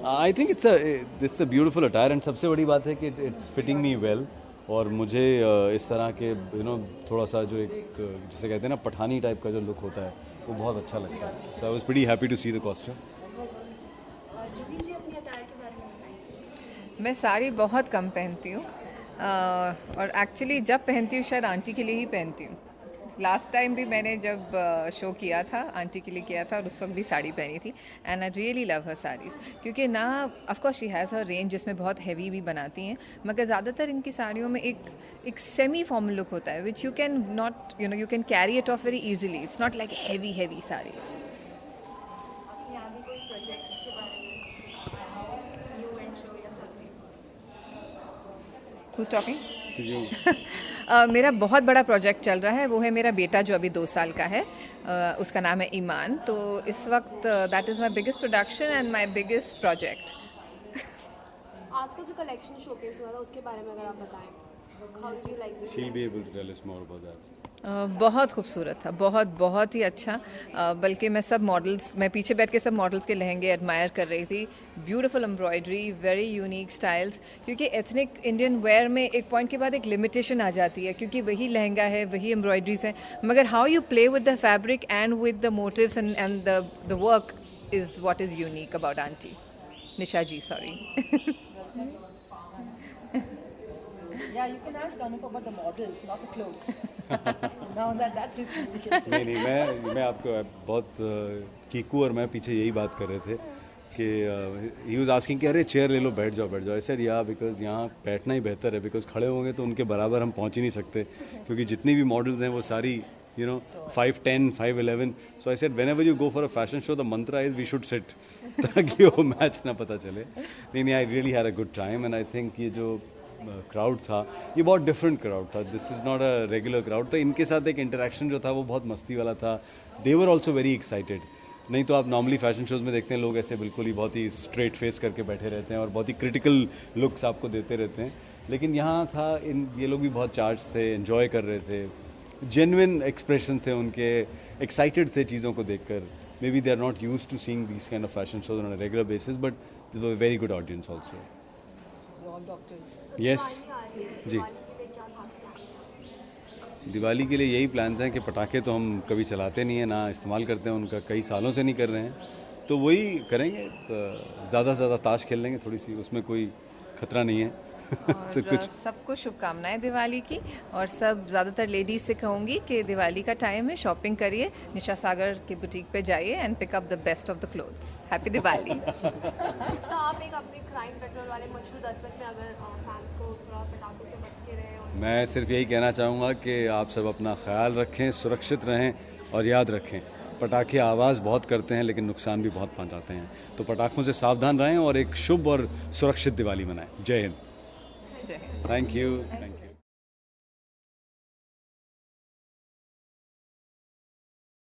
I think it's a beautiful attire and सबसे बड़ी बात है कि इट्स फिटिंग मी वेल। और मुझे इस तरह के थोड़ा सा जो एक जिसे कहते हैं ना पठानी टाइप का जो लुक होता है वो बहुत अच्छा लगता है। So I was pretty happy to see the costume. Juhi ji, अपनी अटायर के बारे में बताएं। मैं साड़ी बहुत कम पहनती हूँ और एक्चुअली जब पहनती हूँ शायद आंटी के लिए ही पहनती हूँ। लास्ट टाइम भी मैंने जब शो किया था आंटी के लिए किया था और उस वक्त भी साड़ी पहनी थी एंड आई रियली लव हर साड़ीज़ क्योंकि ना of course she has her range जिसमें बहुत हैवी भी बनाती हैं मगर ज़्यादातर इनकी साड़ियों में एक सेमी फॉर्मल लुक होता है which you can not you can carry it of very easily. It's not like heavy saris. अपने आगे कोई प्रोजेक्ट्स के बारे में, न्यू वेंचर या समथिंग? Who's talking? मेरा बहुत बड़ा प्रोजेक्ट चल रहा है, वो है मेरा बेटा जो अभी 2 साल का है। उसका नाम है ईमान। तो इस वक्त that is my biggest production and my biggest project. आज का जो कलेक्शन शोकेस हुआ था उसके बारे में अगर आप बताएं, how do you like this? She will be able to tell us more about that. बहुत खूबसूरत था, बहुत ही अच्छा। बल्कि मैं सब मॉडल्स, मैं पीछे बैठ के सब मॉडल्स के लहंगे एडमायर कर रही थी। Beautiful embroidery, very unique styles. क्योंकि एथनिक इंडियन वेयर में एक पॉइंट के बाद एक लिमिटेशन आ जाती है क्योंकि वही लहंगा है, वही एम्ब्रॉयडरीज हैं, मगर how you play with the fabric and with the motives and the work is what is unique about aunty Nisha ji. Sorry. Yeah, you can ask Anup about the models, not the clothes. Now that's his thing. नहीं मैं आपको बहुत कीकू और मैं पीछे यही बात कर रहे थे कि ही वाज आस्किंग कि अरे चेयर ले लो, बैठ जाओ। सर या बिकॉज यहाँ बैठना ही बेहतर है बिकॉज खड़े होंगे तो उनके बराबर हम पहुँच ही नहीं सकते क्योंकि जितनी भी मॉडल्स हैं वो सारी 5'10", 5'11". So I said whenever you go for a fashion show the mantra is we should sit ताकि वो मैच ना पता चले। नहीं I really had a good time and I think ये जो क्राउड था ये बहुत डिफरेंट क्राउड था। This is not a regular crowd. तो इनके साथ एक इंटरेक्शन जो था वो बहुत मस्ती वाला था। दे वर ऑल्सो वेरी एक्साइटेड। नहीं तो आप नॉर्मली फैशन शोज़ में देखते हैं लोग ऐसे बिल्कुल ही बहुत ही स्ट्रेट फेस करके बैठे रहते हैं और बहुत ही क्रिटिकल लुक्स आपको देते रहते हैं, लेकिन यहाँ था ये लोग भी बहुत चार्ज थे, एन्जॉय कर रहे थे, जेन्युइन एक्सप्रेशन थे उनके, एक्साइटेड थे चीज़ों को देखकर। Maybe they are not used to seeing these kind of fashion shows on a regular basis but this was a very good audience also. Yes जी, दिवाली के लिए यही प्लान्स हैं कि पटाखे तो हम कभी चलाते नहीं हैं, ना इस्तेमाल करते हैं उनका, कई सालों से नहीं कर रहे हैं, तो वही करेंगे। तो ज़्यादा से ज़्यादा ताश खेल लेंगे थोड़ी सी, उसमें कोई खतरा नहीं है। तो कुछ सबको शुभकामनाएं दिवाली की। और सब ज़्यादातर लेडीज से कहूँगी कि दिवाली का टाइम है, शॉपिंग करिए, निशा सागर की बुटीक पे जाइए and pick up the best of the clothes. Happy Diwali. तो आप एक अपने क्राइम पेट्रोल वाले मशहूर दस्तक में अगर फैंस को थोड़ा पटाखों से बच के रहें। मैं सिर्फ यही कहना चाहूँगा कि आप सब अपना ख्याल रखें, सुरक्षित रहें और याद रखें पटाखे आवाज़ बहुत करते हैं लेकिन नुकसान भी बहुत पहुँचाते हैं। तो पटाखों से सावधान रहें और एक शुभ और सुरक्षित दिवाली मनाएं। जय हिंद। जय हिंद। Thank you.